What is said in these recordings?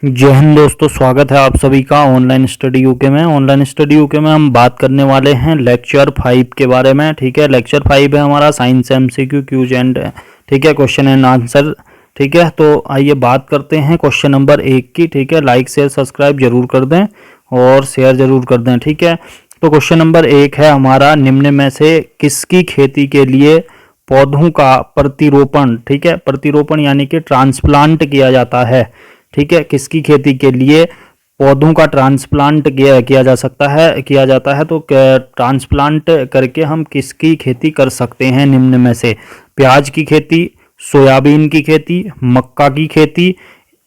जय हिंद दोस्तों, स्वागत है आप सभी का ऑनलाइन स्टडी यूके में। ऑनलाइन स्टडी यूके में हम बात करने वाले हैं लेक्चर 5 के बारे में। ठीक है, लेक्चर 5 है हमारा साइंस एमसीक्यू क्यूज एंड ठीक है क्वेश्चन एंड आंसर। ठीक है, तो आइए बात करते हैं क्वेश्चन नंबर 1 की। ठीक है, लाइक शेयर सब्सक्राइब जरूर कर दें और शेयर जरूर कर दें। ठीक है, तो क्वेश्चन नंबर 1 है हमारा, निम्न में से किसकी खेती के लिए पौधों का प्रतिरोपण, ठीक है, प्रतिरोपण यानी कि ट्रांसप्लांट किया जाता है। ठीक है, किसकी खेती के लिए पौधों का ट्रांसप्लांट किया जा सकता है, किया जाता है। तो ट्रांसप्लांट करके हम किसकी खेती कर सकते हैं निम्न में से? प्याज की खेती, सोयाबीन की खेती, मक्का की खेती,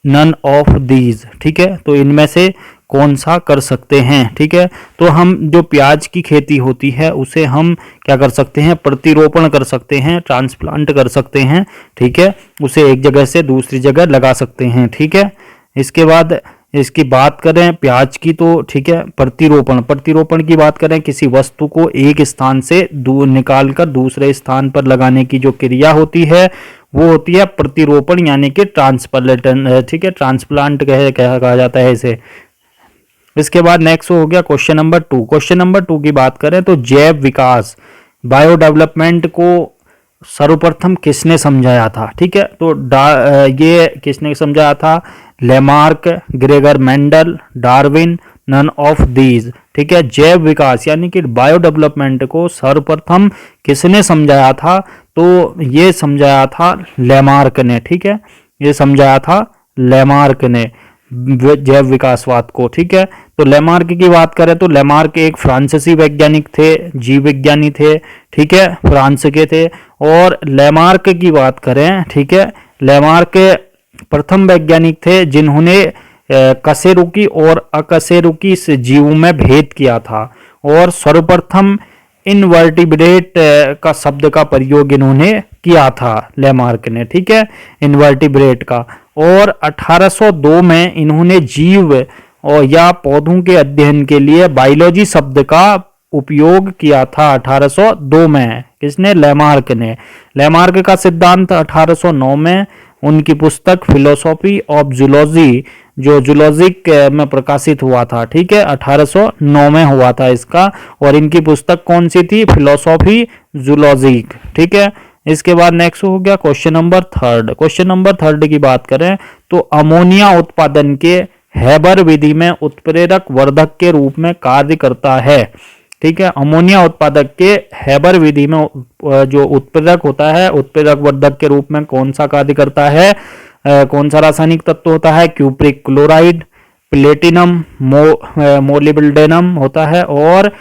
नन ऑफ दीज। ठीक है, तो इनमें से कौन सा कर सकते हैं? ठीक है, तो हम जो प्याज की खेती होती है उसे हम क्या कर सकते हैं? प्रतिरोपण कर सकते हैं, ट्रांसप्लांट कर सकते हैं। ठीक है, उसे एक जगह से दूसरी जगह लगा सकते हैं। ठीक है, इसके बाद इसकी बात करें प्याज की, तो ठीक है, प्रतिरोपण की बात करें, किसी वस्तु को एक स्थान से दूर निकाल कर दूसरे स्थान पर लगाने की जो क्रिया होती है वो होती है प्रतिरोपण यानी कि ट्रांसप्लांटेशन। ठीक है, ट्रांसप्लांट कहा जाता है इसे। इसके बाद नेक्स्ट हो गया क्वेश्चन नंबर 2। क्वेश्चन नंबर 2 की बात करें तो जैव विकास, बायो डेवलपमेंट को सर्वप्रथम किसने समझाया था? ठीक है, तो ये किसने समझाया था? Lamarck, Gregor Mendel, Darwin, none of these. ठीक है, जैव विकास यानी कि बायो डेवलपमेंट को सर्वप्रथम किसने समझाया था? तो ये समझाया था लेमार्क ने। ठीक है, ये समझाया था लेमार्क ने जैव विकासवाद को। ठीक है, तो लेमार्क की बात करें तो लेमार्क एक फ्रांसीसी वैज्ञानिक थे, जीव विज्ञानी थे। ठीक है, फ्रांस के थे। और लेमार्क की बात करें, ठीक है, लेमार्क प्रथम वैज्ञानिक थे जिन्होंने कशेरुकी और अकशेरुकी जीवों में भेद किया था। और सर्वप्रथम इनवर्टिब्रेट का शब्द का प्रयोग इन्होंने किया था लेमार्क ने। ठीक है, इनवर्टिब्रेट का। और 1802 में इन्होंने जीव और या पौधों के अध्ययन के लिए बायोलॉजी शब्द का उपयोग किया था 1802 में। किसने? लेमार्क ने। लेमार्क का सिद्धांत 1809 में उनकी पुस्तक फिलोसॉफी ऑफ जूलॉजी जो जूलॉजिक में प्रकाशित हुआ था। ठीक है, 1809 में हुआ था इसका। और इनकी पुस्तक कौन सी थी? Philosophy zoologic. ठीक है, इसके बाद नेक्स्ट हो गया क्वेश्चन नंबर 3। क्वेश्चन नंबर 3 की बात करें तो अमोनिया उत्पादन के हैबर विधि में उत्प्रेरक वर्धक के रूप में कार्य करता है। ठीक है, अमोनिया उत्पादक के हैबर विधि में जो उत्प्रेरक होता है, उत्प्रेरक वर्धक के रूप में कौन सा कार्य करता है? कौन सा रासायनिक तत्व होता है? क्यूप्रिक क्लोराइड, प्लेटिनम, मोलिब्डेनम होता है और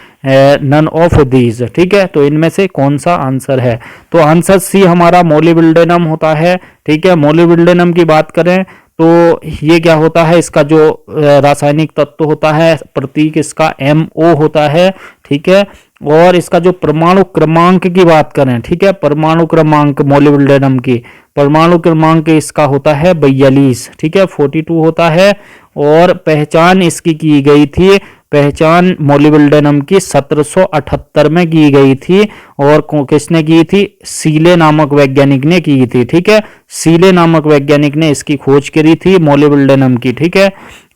नन ऑफ दीज। ठीक है, तो इनमें से कौन सा आंसर है? तो आंसर सी हमारा मोलिब्डेनम होता है। ठीक है, मोलिब्डेनम की बात करें तो ये क्या होता है? इसका जो रासायनिक तत्व होता है, प्रतीक इसका MO होता है। ठीक है, और इसका जो परमाणु क्रमांक की बात करें, ठीक है, परमाणु क्रमांक मोलिब्डेनम की परमाणु क्रमांक इसका होता है 42। ठीक है, 42 होता है। और पहचान इसकी की गई थी, पहचान मोलिब्डेनम की 1778 में की गई थी। और किसने की थी? सीले नामक वैज्ञानिक ने की थी। ठीक है, सीले नामक वैज्ञानिक ने इसकी खोज करी थी मोलिब्डेनम की। ठीक है,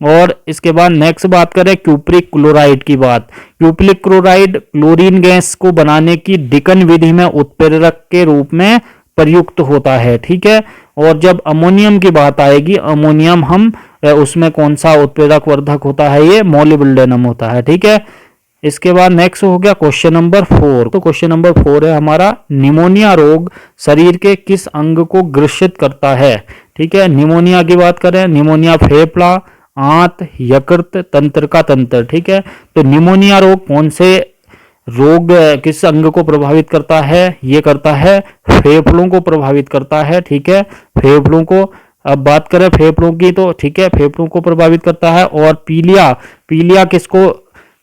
और इसके बाद नेक्स्ट बात करें क्यूप्रिक क्लोराइड की बात। क्यूप्रिक क्लोराइड क्लोरीन गैस को बनाने की डिकन विधि में उत्प्रेरक के रूप में प्रयुक्त होता है। ठीक है, और जब अमोनियम की बात आएगी, अमोनियम हम उसमें कौन सा उत्प्रेरक वर्धक होता है? ये मोलिब्डेनम होता है। ठीक है, इसके बाद नेक्स्ट हो गया क्वेश्चन नंबर 4। तो क्वेश्चन नंबर 4 है हमारा, निमोनिया रोग शरीर के किस अंग को ग्रसित करता है? ठीक है, निमोनिया की बात करें, निमोनिया फेफड़ा, आंत, यकृत, तंत्र का तंत्र। ठीक है, तो निमोनिया रोग कौन से रोग किस अंग को प्रभावित करता है? ये करता है फेफड़ों को प्रभावित करता है। ठीक है, फेफड़ों को। अब बात करें फेफड़ों की तो ठीक है, फेफड़ों को प्रभावित करता है। और पीलिया, पीलिया किसको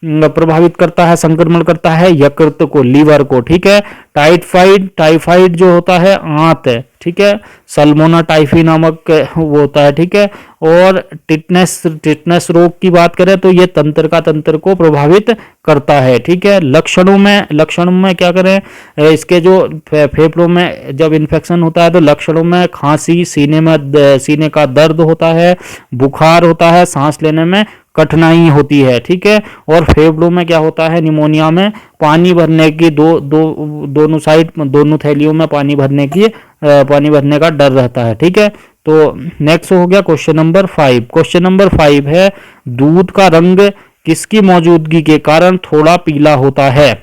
प्रभावित करता है, संक्रमण करता है यकृत को, लीवर को, ठीक है। टाइफाइड जो होता है आंत है, ठीक है। सल्मोना टाइफी नामक वो होता है, ठीक है। और टिटनेस रोग की बात करें तो ये तंत्र को प्रभावित करता है, ठीक है। लक्षणों में क्या करें, इसके जो फेफड़ों में जब इन्फेक्शन होता है तो लक्षणों में खांसी, सीने का दर्द होता है, बुखार होता है, सांस लेने में कठिनाई होती है, ठीक है। और फेफड़ों में क्या होता है, निमोनिया में पानी भरने की दोनों साइड, दोनों थैलियों में पानी भरने का डर रहता है, ठीक है। तो नेक्स्ट हो गया क्वेश्चन नंबर 5। क्वेश्चन नंबर 5 है, दूध का रंग किसकी मौजूदगी के कारण थोड़ा पीला होता है,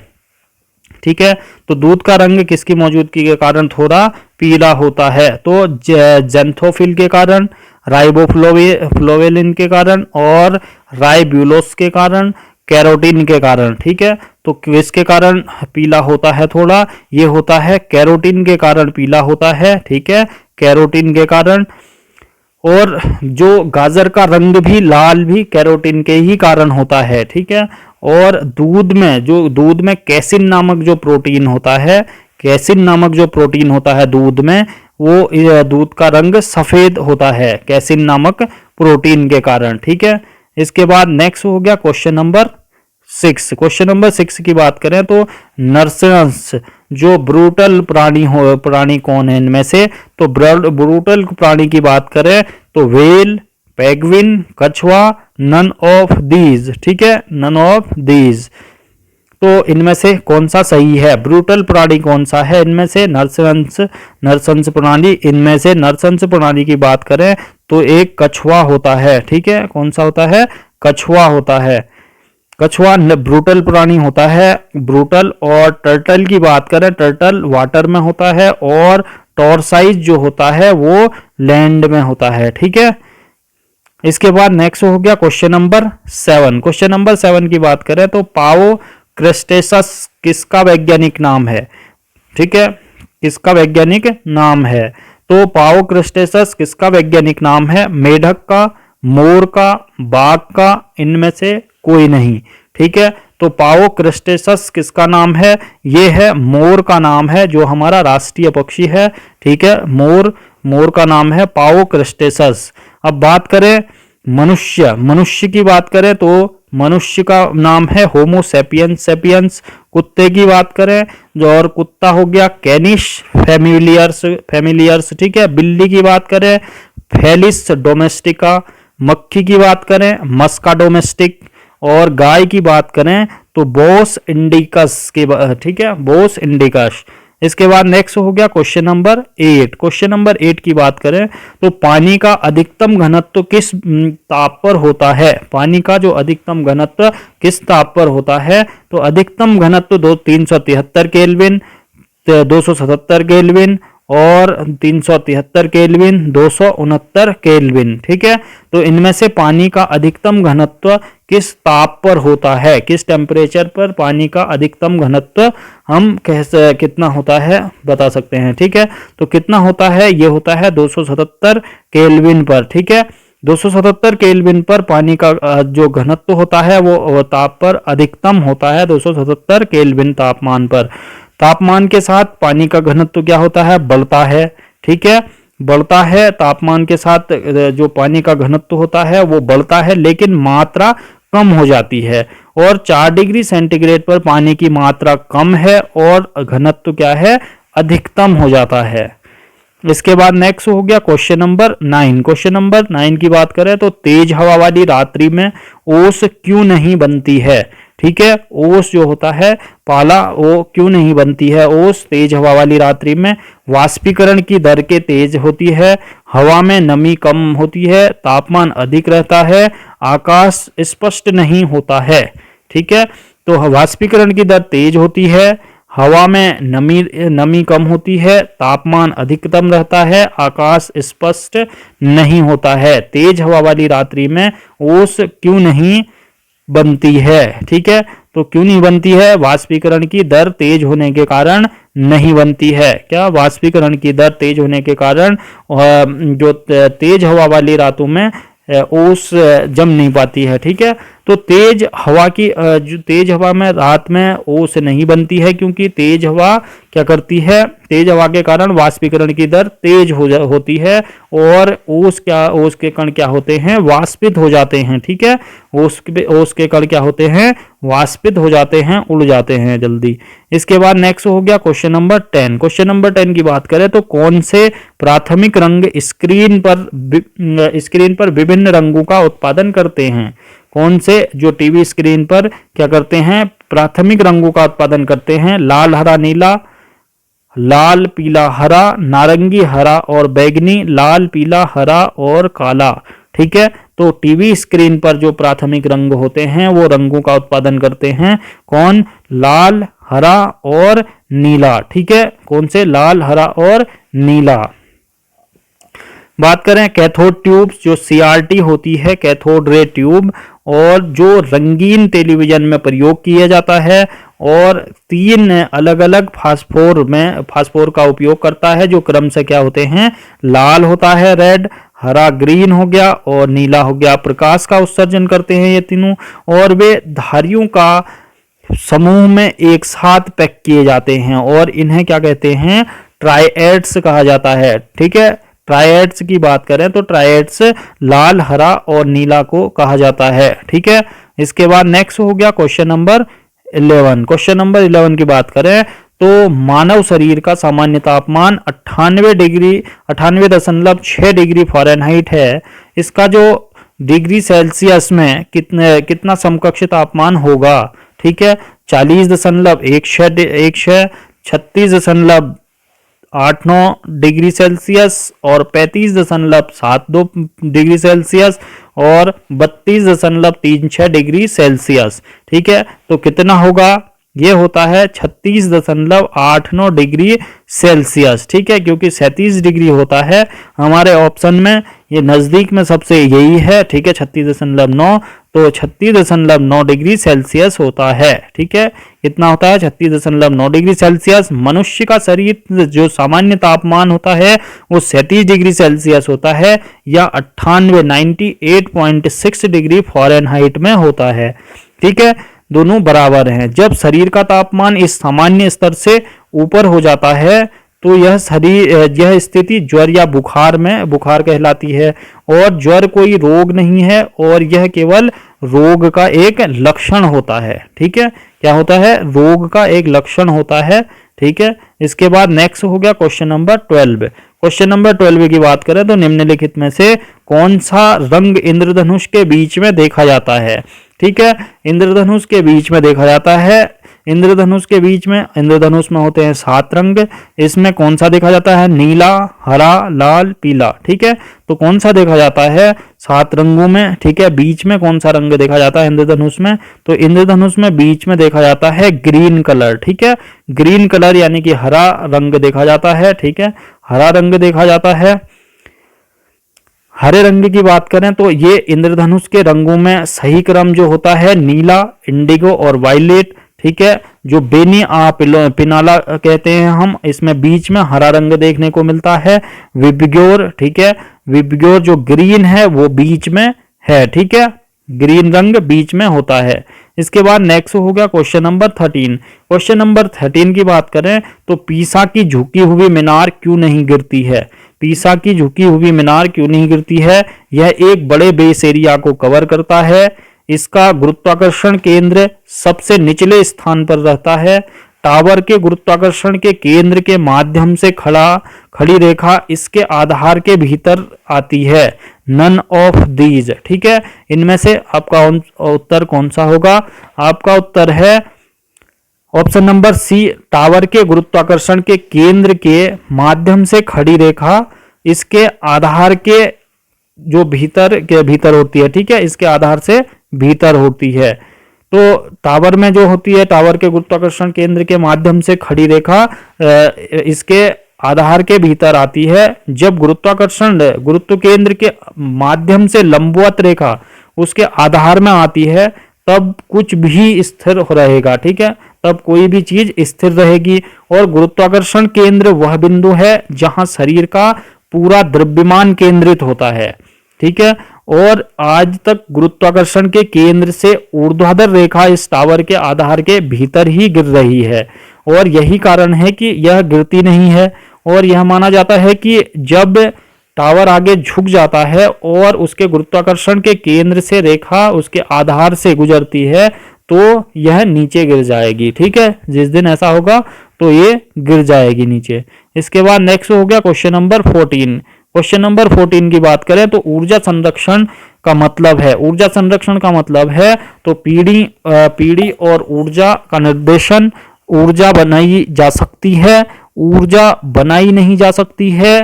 ठीक है। तो दूध का रंग किसकी मौजूदगी के कारण थोड़ा पीला होता है, तो जेंथोफिल के कारण, राइबोफ्लोविन के कारण और राइब्यूलोस के कारण, कैरोटीन के कारण, ठीक है। तो किसके कारण पीला होता है थोड़ा, ये होता है कैरोटीन के कारण पीला होता है, ठीक है, कैरोटीन के कारण। और जो गाजर का रंग भी लाल भी कैरोटीन के ही कारण होता है, ठीक है। और दूध में कैसिन नामक जो प्रोटीन होता है दूध में, वो दूध का रंग सफेद होता है कैसिन नामक प्रोटीन के कारण, ठीक है। इसके बाद नेक्स्ट हो गया क्वेश्चन नंबर 6। क्वेश्चन नंबर 6 की बात करें तो नर्संस जो ब्रूटल प्राणी कौन है इनमें से, तो ब्रूटल प्राणी की बात करें तो व्हेल, पेंगुइन, कछुआ, नन ऑफ दीज, ठीक है, नन ऑफ दीज। तो इनमें से कौन सा सही है, ब्रूटल प्राणी कौन सा है इनमें से, नरसंस प्राणी। इनमें से नरसंस प्राणी की बात करें तो एक कछुआ होता है, ठीक है, कौन सा होता है, कछुआ होता है। कछुआ ब्रूटल प्राणी होता है, ब्रूटल। और टर्टल की बात करें, टर्टल वाटर में होता है और टॉर्साइज जो होता है वो लैंड में होता है, ठीक है। इसके बाद नेक्स्ट हो गया क्वेश्चन नंबर 7। क्वेश्चन नंबर 7 की बात करें तो पाओ क्रेस्टेसस किसका वैज्ञानिक नाम है, ठीक है, किसका वैज्ञानिक नाम है। तो पाओ क्रेस्टेसस किसका वैज्ञानिक नाम है, मेढक का, मोर का, बाघ का, इनमें से कोई नहीं, ठीक है। तो पाओ क्रेस्टेसस किसका नाम है, ये है मोर का नाम है, जो हमारा राष्ट्रीय पक्षी है, ठीक है। मोर का नाम है पाओ क्रेस्टेसस। अब बात करें मनुष्य की बात करें तो मनुष्य का नाम है होमो सेपियंस। कुत्ते की बात करें जो, और कुत्ता हो गया कैनिश फेमिलियर्स, ठीक है। बिल्ली की बात करें फेलिस डोमेस्टिका, मक्खी की बात करें मस्का डोमेस्टिक, और गाय की बात करें तो बोस इंडिकस की, ठीक है, बोस इंडिकस। इसके बाद नेक्स्ट हो गया क्वेश्चन नंबर 8। क्वेश्चन नंबर 8 की बात करें तो पानी का अधिकतम घनत्व किस ताप पर होता है, पानी का जो अधिकतम घनत्व किस ताप पर होता है, तो अधिकतम घनत्व 373 केल्विन, 277 केल्विन और 373 केल्विन, 269 केल्विन, ठीक है। तो इनमें से पानी का अधिकतम घनत्व किस ताप पर होता है, किस टेम्परेचर पर पानी का अधिकतम घनत्व हम कितना होता है बता सकते हैं, ठीक है। तो कितना होता है, ये होता है 277 केल्विन पर, ठीक है। 277 केल्विन पर पानी का जो घनत्व होता है वो ताप पर अधिकतम होता है 277 केल्विन तापमान पर। तापमान के साथ पानी का घनत्व क्या होता है, बढ़ता है, ठीक है, बढ़ता है। तापमान के साथ जो पानी का घनत्व होता है वो बढ़ता है, लेकिन मात्रा कम हो जाती है। और 4 डिग्री सेंटीग्रेड पर पानी की मात्रा कम है और घनत्व क्या है, अधिकतम हो जाता है। इसके बाद नेक्स्ट हो गया क्वेश्चन नंबर 9। क्वेश्चन नंबर 9 की बात करें तो तेज हवा वाली रात्रि में ओस क्यों नहीं बनती है, ठीक है। ओस जो होता है पाला, वो क्यों नहीं बनती है ओस तेज हवा वाली रात्रि में, वाष्पीकरण की दर के तेज होती है, हवा में नमी कम होती है, तापमान अधिक रहता है, आकाश स्पष्ट नहीं होता है, ठीक है। तो वाष्पीकरण की दर तेज होती है, हवा में नमी कम होती है, तापमान अधिकतम रहता है, आकाश स्पष्ट नहीं होता है। तेज हवा वाली रात्रि में ओस क्यों नहीं बनती है, ठीक है। तो क्यों नहीं बनती है, वाष्पीकरण की दर तेज होने के कारण नहीं बनती है। क्या, वाष्पीकरण की दर तेज होने के कारण जो तेज हवा वाली रातों में ओस जम नहीं पाती है, ठीक है। तो तो तेज हवा की जो तेज हवा में रात में ओस नहीं बनती है, क्योंकि तेज हवा क्या करती है, तेज हवा के कारण वाष्पीकरण की दर तेज होती है और ओस के कण क्या होते हैं, वाष्पित हो जाते हैं। ठीक है, ओस के कण क्या होते हैं, वाष्पित हो जाते हैं, उड़ जाते हैं जल्दी। इसके बाद नेक्स्ट हो गया क्वेश्चन नंबर 10। क्वेश्चन नंबर 10 की बात करें तो कौन से प्राथमिक रंग स्क्रीन पर विभिन्न रंगों का उत्पादन करते हैं? कौन से जो टीवी स्क्रीन पर क्या करते हैं, प्राथमिक रंगों का उत्पादन करते हैं? लाल, हरा, नीला, लाल, पीला, हरा, नारंगी, हरा और बैंगनी, लाल, पीला, हरा और काला। ठीक है, तो टीवी स्क्रीन पर जो प्राथमिक रंग होते हैं वो रंगों का उत्पादन करते हैं कौन? लाल, हरा और नीला। ठीक है, कौन से? लाल, हरा और नीला। बात करें कैथोड ट्यूब्स, जो सीआरटी होती है, कैथोड रे ट्यूब, और जो रंगीन टेलीविजन में प्रयोग किया जाता है और 3 अलग अलग फास्फोर का उपयोग करता है, जो क्रम से क्या होते हैं, लाल होता है रेड, हरा ग्रीन हो गया और नीला हो गया। प्रकाश का उत्सर्जन करते हैं ये तीनों, और वे धारियों का समूह में एक साथ पैक किए जाते हैं और इन्हें क्या कहते हैं, ट्राइएड्स कहा जाता है। ठीक है, ट्राइएड्स की बात करें तो ट्राइएड्स लाल, हरा और नीला को कहा जाता है। ठीक है, इसके बाद नेक्स्ट हो गया क्वेश्चन नंबर 11। क्वेश्चन नंबर 11 की बात करें तो मानव शरीर का सामान्य तापमान 98.6 डिग्री फ़ारेनहाइट है। इसका जो डिग्री सेल्सियस में कितना समकक्ष तापमान होगा? ठीक है, 40.16, 36.89 डिग्री सेल्सियस और 35.72 डिग्री सेल्सियस और 32.36 डिग्री सेल्सियस। ठीक है, तो कितना होगा? ये होता है 36.89 डिग्री सेल्सियस। ठीक है, क्योंकि 37 डिग्री होता है हमारे ऑप्शन में, ये नज़दीक में सबसे यही है। ठीक है, 36.9, तो 36.9 डिग्री सेल्सियस होता है। ठीक है, कितना होता है? 36.9 डिग्री सेल्सियस। मनुष्य का शरीर जो सामान्य तापमान होता है वो 37 डिग्री सेल्सियस होता है या 98.6 डिग्री फ़ारेनहाइट में होता है। ठीक है, दोनों बराबर हैं। जब शरीर का तापमान इस सामान्य स्तर से ऊपर हो जाता है तो यह स्थिति ज्वर या बुखार कहलाती है, और ज्वर कोई रोग नहीं है और यह केवल रोग का एक लक्षण होता है। ठीक है, क्या होता है? रोग का एक लक्षण होता है। ठीक है, इसके बाद नेक्स्ट हो गया क्वेश्चन नंबर 12। क्वेश्चन नंबर 12 की बात करें तो निम्नलिखित में से कौन सा रंग इंद्रधनुष के बीच में देखा जाता है? ठीक है, इंद्रधनुष के बीच में देखा जाता है। इंद्रधनुष में होते हैं 7 रंग। इसमें कौन सा देखा जाता है? नीला, हरा, लाल, पीला। ठीक है, तो कौन सा देखा जाता है 7 रंगों में? ठीक है, बीच में कौन सा रंग देखा जाता है इंद्रधनुष में? तो इंद्रधनुष में बीच में देखा जाता है ग्रीन कलर। ठीक है, ग्रीन कलर यानी कि हरा रंग देखा जाता है। ठीक है, हरा रंग देखा जाता है। हरे रंग की बात करें तो ये इंद्रधनुष के रंगों में सही क्रम जो होता है नीला, इंडिगो और वायलेट। ठीक है, जो बेनी पिनाला कहते हैं हम, इसमें बीच में हरा रंग देखने को मिलता है। विबग्योर, ठीक है, विबग्योर जो ग्रीन है वो बीच में है। ठीक है, ग्रीन रंग बीच में होता है। इसके बाद नेक्स्ट हो गया क्वेश्चन नंबर 13। क्वेश्चन नंबर 13 की बात करें तो पीसा की झुकी हुई मीनार क्यों नहीं गिरती है? पीसा की झुकी हुई मीनार क्यों नहीं गिरती है? यह एक बड़े बेस एरिया को कवर करता है। इसका गुरुत्वाकर्षण केंद्र सबसे निचले स्थान पर रहता है। टावर के गुरुत्वाकर्षण के केंद्र के माध्यम से खड़ी रेखा इसके आधार के भीतर आती है। None of these. ठीक है, इनमें से आपका उत्तर कौन सा होगा? आपका उत्तर है ऑप्शन नंबर सी, टावर के गुरुत्वाकर्षण के केंद्र के माध्यम से खड़ी रेखा इसके आधार के जो भीतर होती है। ठीक है, इसके आधार से भीतर होती है। तो टावर में जो होती है, टावर के गुरुत्वाकर्षण केंद्र के माध्यम से खड़ी रेखा इसके आधार के भीतर आती है। जब गुरुत्व केंद्र के माध्यम से लंबवत रेखा उसके आधार में आती है तब कुछ भी स्थिर रहेगा। ठीक है, तब कोई भी चीज स्थिर रहेगी। और गुरुत्वाकर्षण केंद्र वह बिंदु है जहां शरीर का पूरा द्रव्यमान केंद्रित होता है। ठीक है, और आज तक गुरुत्वाकर्षण के केंद्र से ऊर्ध्वाधर रेखा इस टावर के आधार के भीतर ही गिर रही है और यही कारण है कि यह गिरती नहीं है। और यह माना जाता है कि जब टावर आगे झुक जाता है और उसके गुरुत्वाकर्षण के केंद्र से रेखा उसके आधार से गुजरती है तो यह नीचे गिर जाएगी। ठीक है, जिस दिन ऐसा होगा तो ये गिर जाएगी नीचे। इसके बाद नेक्स्ट हो गया क्वेश्चन नंबर 14। क्वेश्चन नंबर 14 की बात करें तो ऊर्जा संरक्षण का मतलब है, ऊर्जा संरक्षण का मतलब है तो पीढ़ी और ऊर्जा का निर्देशन। ऊर्जा बनाई जा सकती है, ऊर्जा बनाई नहीं जा सकती है,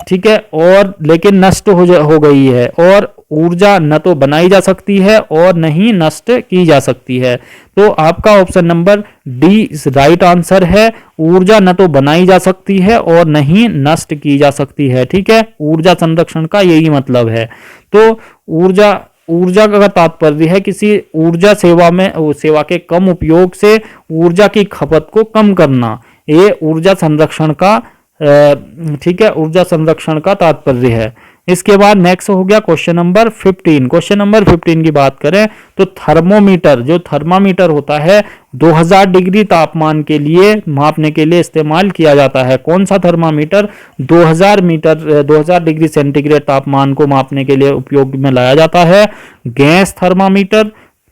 ठीक है, और लेकिन नष्ट हो गई है। और ऊर्जा न तो बनाई जा सकती है और न ही नष्ट की जा सकती है। तो आपका option number D right answer है। ऊर्जा न तो बनाई जा सकती है और न ही नष्ट की जा सकती है। ठीक है, ऊर्जा संरक्षण का यही मतलब है। तो ऊर्जा का तात्पर्य है किसी ऊर्जा सेवा के कम उपयोग से ऊर्जा की खपत को कम करना। ये ऊर्जा संरक्षण का ठीक है, ऊर्जा संरक्षण का तात्पर्य है। इसके बाद नेक्स्ट हो गया क्वेश्चन नंबर 15। क्वेश्चन नंबर 15 की बात करें तो थर्मोमीटर, जो थर्मामीटर होता है 2000 डिग्री तापमान के लिए मापने के लिए इस्तेमाल किया जाता है। कौन सा थर्मामीटर 2000 डिग्री सेंटीग्रेड तापमान को मापने के लिए उपयोग में लाया जाता है? गैस थर्मामीटर,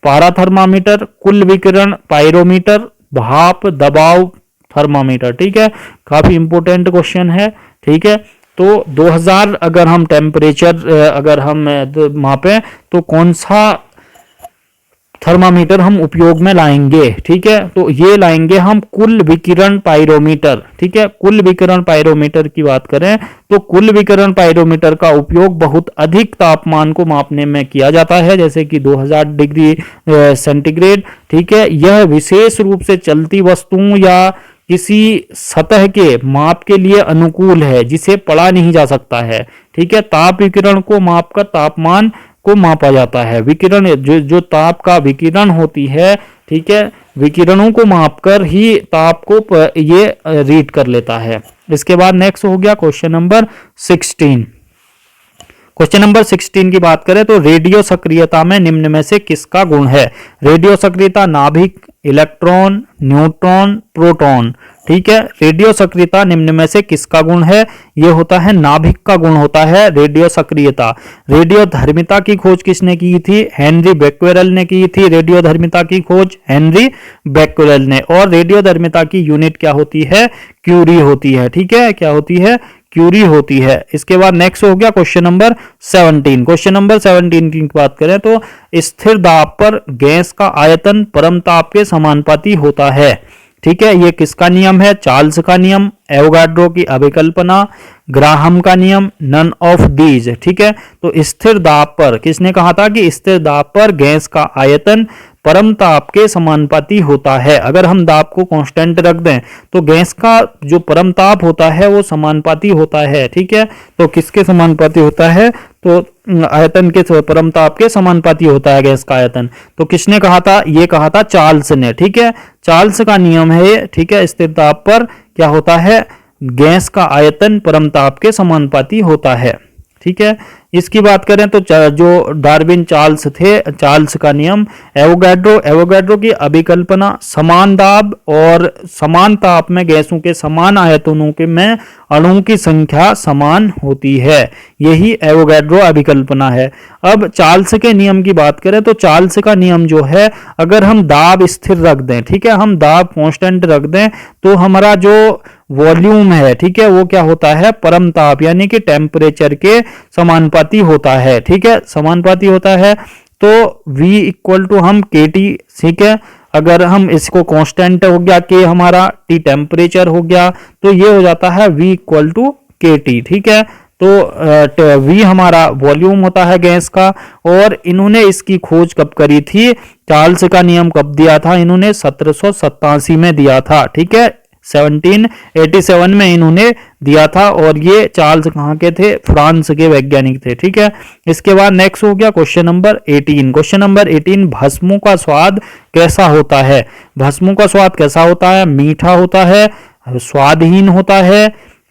पारा थर्मामीटर, कुल विकिरण पायरोमीटर, भाप दबाव थर्मामीटर। ठीक है, काफी इंपोर्टेंट क्वेश्चन है। ठीक है, तो 2000 अगर हम टेम्परेचर अगर हम मापें तो कौन सा थर्मामीटर हम उपयोग में लाएंगे? ठीक है, तो ये लाएंगे हम कुल विकिरण पायरोमीटर। ठीक है, कुल विकिरण पायरोमीटर की बात करें तो कुल विकिरण पायरोमीटर का उपयोग बहुत अधिक तापमान को मापने में किया जाता है, जैसे कि 2000 डिग्री सेंटीग्रेड। ठीक है, यह विशेष रूप से चलती वस्तुओं या किसी सतह के माप के लिए अनुकूल है जिसे पढ़ा नहीं जा सकता है। ठीक है, ताप विकिरण को मापकर तापमान को मापा जाता है। विकिरण जो ताप का विकिरण होती है, ठीक है, विकिरणों को मापकर ही ताप को ये रीड कर लेता है। इसके बाद नेक्स्ट हो गया क्वेश्चन नंबर 16। क्वेश्चन नंबर 16 की बात करें तो रेडियो सक्रियता में निम्न में से किसका गुण है? रेडियो सक्रियता नाभिक, इलेक्ट्रॉन, न्यूट्रॉन, प्रोटॉन। ठीक है, रेडियो सक्रियता निम्न में से किसका गुण है? यह होता है नाभिक का गुण होता है रेडियो सक्रियता। रेडियो धर्मिता की खोज किसने की थी? हेनरी बेक्वेरेल ने की थी रेडियो धर्मिता की खोज, हेनरी बेक्वेरेल ने। और रेडियो धर्मिता की यूनिट क्या होती है? क्यूरी होती है। ठीक है, क्या होती है? क्यूरी होती है। इसके बाद नेक्स्ट हो गया क्वेश्चन नंबर 17। क्वेश्चन नंबर 17 की बात करें तो स्थिर दाब पर गैस का आयतन परम ताप के समानुपाती होता है। ठीक है, ये किसका नियम है? चार्ल्स का नियम, एवोगाड्रो की अभिकल्पना, ग्राहम का नियम, नन ऑफ दीज। ठीक है, तो स्थिर दाब पर किसने कहा था कि स्थिर दाब पर गैस का आयतन परम ताप के समानुपाती होता है। अगर हम दाब को कांस्टेंट रख दें तो गैस का जो परम ताप होता है वो समानुपाती होता है। ठीक है, तो किसके समानुपाती होता है? तो आयतन के परम ताप के समानुपाती होता है गैस का आयतन। तो किसने कहा था? ये कहा था चार्ल्स ने। ठीक है, चार्ल्स का नियम है ये। ठीक है, स्थिर ताप पर क्या होता है? गैस का आयतन परम ताप के समानुपाती होता है। ठीक है, इसकी बात करें तो जो डार्विन चार्ल्स थे, चार्ल्स का नियम, एवोगाड्रो की अभिकल्पना, समान दाब और समान ताप में गैसों के समान आयतनों के में अणुओं की संख्या समान होती है, यही एवोगाड्रो अभिकल्पना है। अब चार्ल्स के नियम की बात करें तो चार्ल्स का नियम जो है, अगर हम दाब स्थिर रख दें, ठीक है, हम दाब कांस्टेंट रख दें तो हमारा जो वॉल्यूम है, ठीक है, वो क्या होता है? परम ताप यानी कि टेम्परेचर के समानुपाती होता है। ठीक है, समानुपाती होता है। तो V इक्वल टू हम KT, ठीक है, अगर हम इसको कांस्टेंट हो गया K हमारा, T टेम्परेचर हो गया, तो ये हो जाता है V इक्वल टू KT। ठीक है, तो V हमारा वॉल्यूम होता है गैस का। और इन्होंने इसकी खोज कब करी थी? चार्ल्स का नियम कब दिया था? इन्होंने 1787 में दिया था। ठीक है, 1787 में इन्होंने दिया था। और ये चार्ल्स कहाँ के थे? फ्रांस के वैज्ञानिक थे। ठीक है, इसके बाद नेक्स्ट हो गया क्वेश्चन नंबर 18। क्वेश्चन नंबर 18, भस्मों का स्वाद कैसा होता है? भस्मों का स्वाद कैसा होता है? मीठा होता है, स्वादहीन होता है,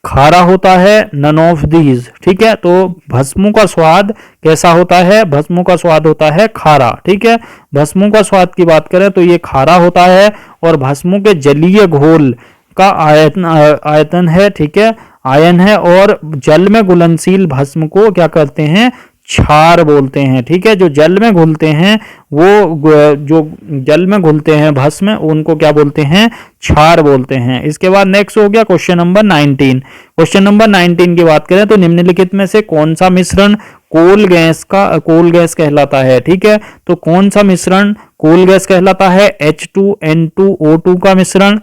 खारा होता है, नन ऑफ दीज। ठीक है, तो भस्मों का स्वाद कैसा होता है? भस्मों का स्वाद होता है खारा। ठीक है, भस्मों का स्वाद की बात करें तो ये खारा होता है, और भस्मों के जलीय घोल का आयतन है, ठीक है, आयन है, और जल में घुलनशील भस्म को क्या करते हैं? क्षार बोलते हैं। ठीक है, जो जल में घुलते हैं वो जो जल में घुलते हैं भस्म, उनको क्या बोलते हैं? क्षार बोलते हैं। इसके बाद नेक्स्ट हो गया क्वेश्चन नंबर 19। क्वेश्चन नंबर 19 की बात करें तो निम्नलिखित में से कौन सा मिश्रण कोल गैस कहलाता है? ठीक है, तो कौन सा मिश्रण कोल गैस कहलाता है? H2N2O2 का मिश्रण,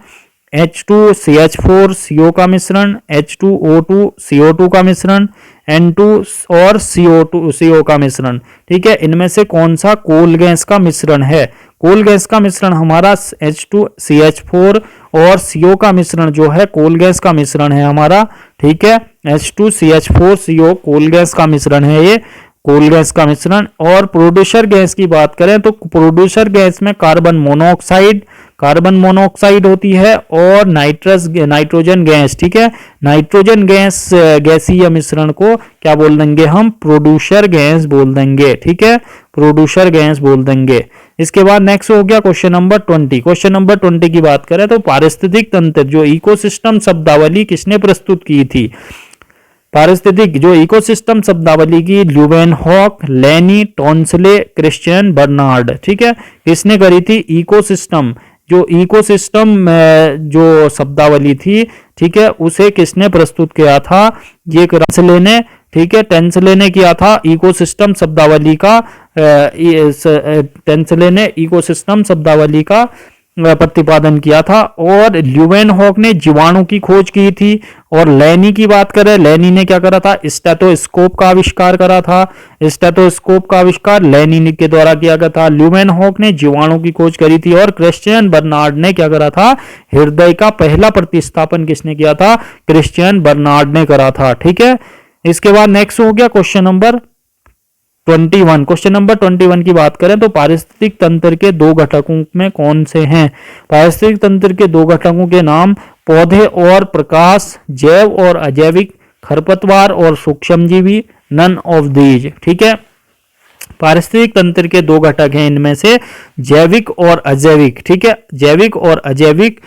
H2CH4CO का मिश्रण, H2O2CO2 का मिश्रण, N2 और CO का मिश्रण। ठीक है, इनमें से कौन सा कोल गैस का मिश्रण है? कोल गैस का मिश्रण हमारा H2CH4 और CO का मिश्रण जो है कोल गैस का मिश्रण है हमारा। ठीक है, H2CH4CO कोल गैस का मिश्रण है, ये कोल गैस का मिश्रण। और प्रोड्यूसर गैस की बात करें तो प्रोड्यूसर गैस में कार्बन मोनोऑक्साइड होती है, और नाइट्रोजन गैस। ठीक है, नाइट्रोजन गैसीय मिश्रण को क्या बोल देंगे हम? प्रोड्यूसर गैस बोल देंगे। ठीक है, प्रोड्यूसर गैस बोल देंगे। इसके बाद नेक्स्ट हो गया क्वेश्चन नंबर 20। क्वेश्चन नंबर 20 की बात करें तो पारिस्थितिक तंत्र जो इकोसिस्टम शब्दावली किसने प्रस्तुत की थी? पारिस्थितिक जो इकोसिस्टम शब्दावली की ल्यूवेनहॉक, लेनी, टॉन्सले, क्रिश्चियन बर्नार्ड। ठीक है, किसने करी थी? इकोसिस्टम जो शब्दावली थी, ठीक है, उसे किसने प्रस्तुत किया था? ये टॉन्सले ने। ठीक है, टॉन्सले ने किया था इकोसिस्टम शब्दावली का, टॉन्सले ने इकोसिस्टम शब्दावली का प्रतिपादन किया था। और ल्यूवेनहॉक ने जीवाणु की खोज की थी। और लेनी की बात करें, लेनी ने क्या करा था? स्टेथोस्कोप का आविष्कार करा था। स्टेथोस्कोप का आविष्कार लेनी के द्वारा किया गया था। ल्यूवेनहॉक ने जीवाणु की खोज करी थी। और क्रिश्चियन बर्नार्ड ने क्या करा था? हृदय का पहला प्रतिस्थापन किसने किया था? क्रिश्चियन बर्नार्ड ने करा था। ठीक है, इसके बाद नेक्स्ट हो गया क्वेश्चन नंबर 21। क्वेश्चन नंबर 21 की बात करें तो पारिस्थितिक तंत्र के दो घटकों में कौन से हैं? पारिस्थितिक तंत्र के दो घटकों के नाम पौधे और प्रकाश, जैव और अजैविक, खरपतवार और सूक्ष्मजीवी, नन ऑफ दीज। ठीक है, पारिस्थितिक तंत्र के दो घटक हैं, इनमें से जैविक और अजैविक। ठीक है, जैविक और अजैविक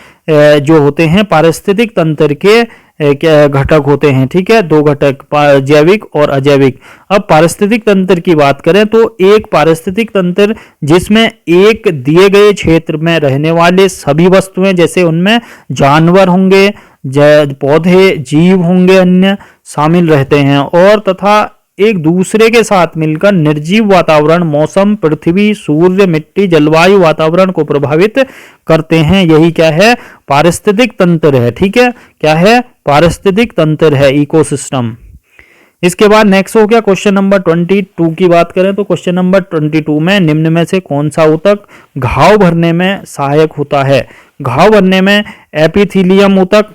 जो होते हैं पारिस्थितिक तंत्र के घटक होते हैं। ठीक है, दो घटक जैविक और अजैविक। अब पारिस्थितिक तंत्र की बात करें तो एक पारिस्थितिक तंत्र जिसमें एक दिए गए क्षेत्र में रहने वाले सभी वस्तुएं, जैसे उनमें जानवर होंगे, पौधे, जीव होंगे, अन्य शामिल रहते हैं, और तथा एक दूसरे के साथ मिलकर निर्जीव वातावरण, मौसम, पृथ्वी, सूर्य, मिट्टी, जलवायु, वातावरण को प्रभावित करते हैं। यही क्या है? पारिस्थितिक तंत्र है। ठीक है, क्या है? पारिस्थितिक तंत्र है, इकोसिस्टम। इसके बाद नेक्स्ट हो गया क्वेश्चन नंबर 22 की बात करें तो क्वेश्चन नंबर 22 में निम्न में से कौन सा ऊतक घाव भरने में सहायक होता है? घाव भरने में एपिथीलियम ऊतक,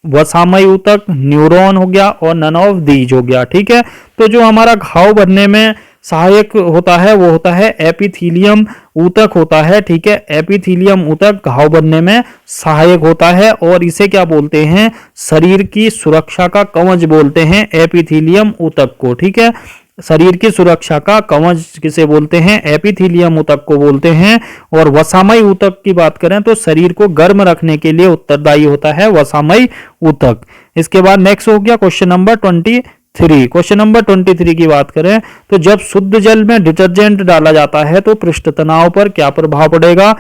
वसामयी ऊतक, न्यूरॉन हो गया, और नन ऑफ दीज हो गया। ठीक है, तो जो हमारा घाव भरने में सहायक होता है वो होता है एपिथीलियम ऊतक होता है। ठीक है, एपिथीलियम ऊतक घाव भरने में सहायक होता है, और इसे क्या बोलते हैं? शरीर की सुरक्षा का कवच बोलते हैं एपिथीलियम ऊतक को। ठीक है, शरीर की सुरक्षा का कवच किसे बोलते हैं? एपिथीलियम ऊतक को बोलते हैं। और वसामयी ऊतक की बात करें तो शरीर को गर्म रखने के लिए उत्तरदायी होता है वसामयी ऊतक। इसके बाद नेक्स्ट हो गया क्वेश्चन नंबर 23। क्वेश्चन नंबर 23 की बात करें तो जब शुद्ध जल में डिटर्जेंट डाला जाता है तो पृष्ठ तनाव पर क्या प्रभाव पड़ेगा?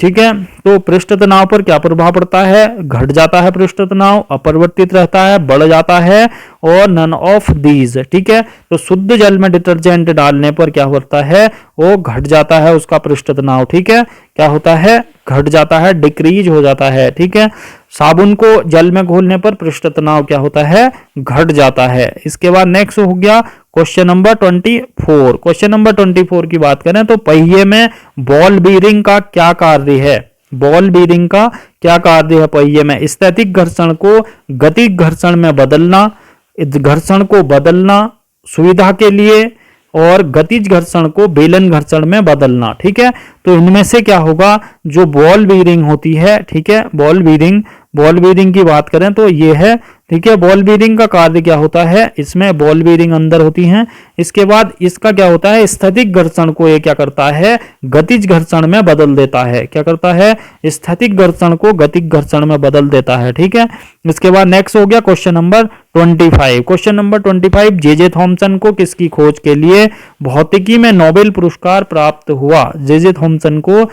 ठीक है, तो पृष्ठ तनाव पर क्या प्रभाव पड़ता है? घट जाता है पृष्ठ तनाव, अपरिवर्तित रहता है, बढ़ जाता है, और नन ऑफ दीज। ठीक है, तो शुद्ध जल में डिटर्जेंट डालने पर क्या होता है? वो घट जाता है उसका पृष्ठ तनाव। ठीक है, क्या होता है? घट जाता है, डिक्रीज हो जाता है। ठीक है, साबुन को जल में घोलने पर पृष्ठ तनाव क्या होता है? घट जाता है। इसके बाद नेक्स्ट हो गया क्वेश्चन नंबर 24। क्वेश्चन नंबर 24 की बात करें तो पहिए में बॉल बीयरिंग का क्या कार्य है? बॉल बीयरिंग का क्या कार्य है पहिए में? स्थैतिक घर्षण को गतिज घर्षण में बदलना, घर्षण को बदलना सुविधा के लिए, और गतिज घर्षण को बेलन घर्षण में बदलना। ठीक है, तो इनमें से क्या होगा? जो बॉल बीयरिंग होती है, ठीक है, बॉल बीयरिंग बॉल बीयरिंग की बात करें तो ये है, ठीक है। बॉल बीयरिंग का कार्य क्या होता है, इसमें बॉल बीयरिंग अंदर होती हैं। इसके बाद इसका क्या होता है, स्थैतिक घर्षण को ये क्या करता है, गतिज घर्षण में बदल देता है। क्या करता है, स्थैतिक घर्षण को गतिज घर्षण में बदल देता है, ठीक है। इसके बाद नेक्स्ट हो गया question number 25। Question number 25, J Thomson को किसकी खोज के लिए भौतिकी में नोबेल पुरस्कार प्राप्त हुआ। जे थॉमसन को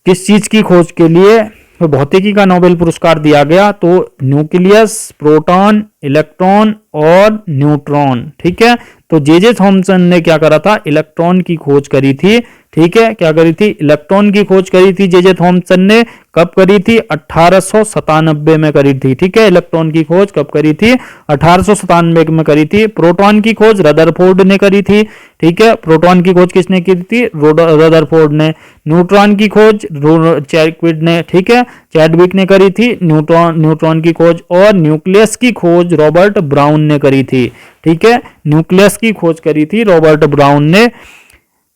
किस चीज की खोज के लिए भौतिकी का नोबेल पुरस्कार दिया गया, तो न्यूक्लियस, प्रोटॉन, इलेक्ट्रॉन और न्यूट्रॉन, ठीक है। तो जे थॉमसन ने क्या करा था, इलेक्ट्रॉन की खोज करी थी, ठीक है। क्या करी थी, इलेक्ट्रॉन की खोज करी थी जे थॉमसन ने। कब करी थी, 1897 में करी थी, ठीक है। इलेक्ट्रॉन की खोज कब करी थी, 1897 में करी थी। प्रोटॉन की खोज रदरफोर्ड ने करी थी, ठीक है। प्रोटॉन की खोज किसने की थी, रदरफोर्ड ने। न्यूट्रॉन की खोज चैडविक ने, ठीक है, चैडविक ने करी थी न्यूट्रॉन की खोज। और न्यूक्लियस की खोज रॉबर्ट ब्राउन ने करी थी, ठीक है। न्यूक्लियस की खोज करी थी रॉबर्ट ब्राउन ने।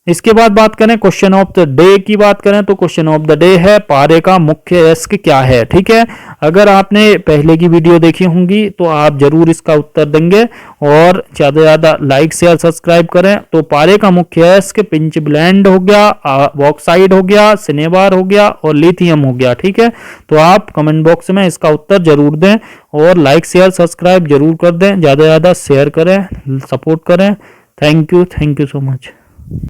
इसके बाद बात करें क्वेश्चन ऑफ द डे की बात करें तो क्वेश्चन ऑफ द डे है, पारे का मुख्य अयस्क क्या है, ठीक है। अगर आपने पहले की वीडियो देखी होंगी तो आप जरूर इसका उत्तर देंगे और ज्यादा से ज्यादा लाइक शेयर सब्सक्राइब करें। तो पारे का मुख्य अयस्क पिंच ब्लेंड हो गया, बॉक्साइड हो गया, सिनेबार हो गया और लिथियम हो गया, ठीक है। तो आप कमेंट बॉक्स में इसका उत्तर जरूर दें और लाइक शेयर सब्सक्राइब जरूर कर दें, ज्यादा से ज्यादा शेयर करें, सपोर्ट करें। Thank you so much.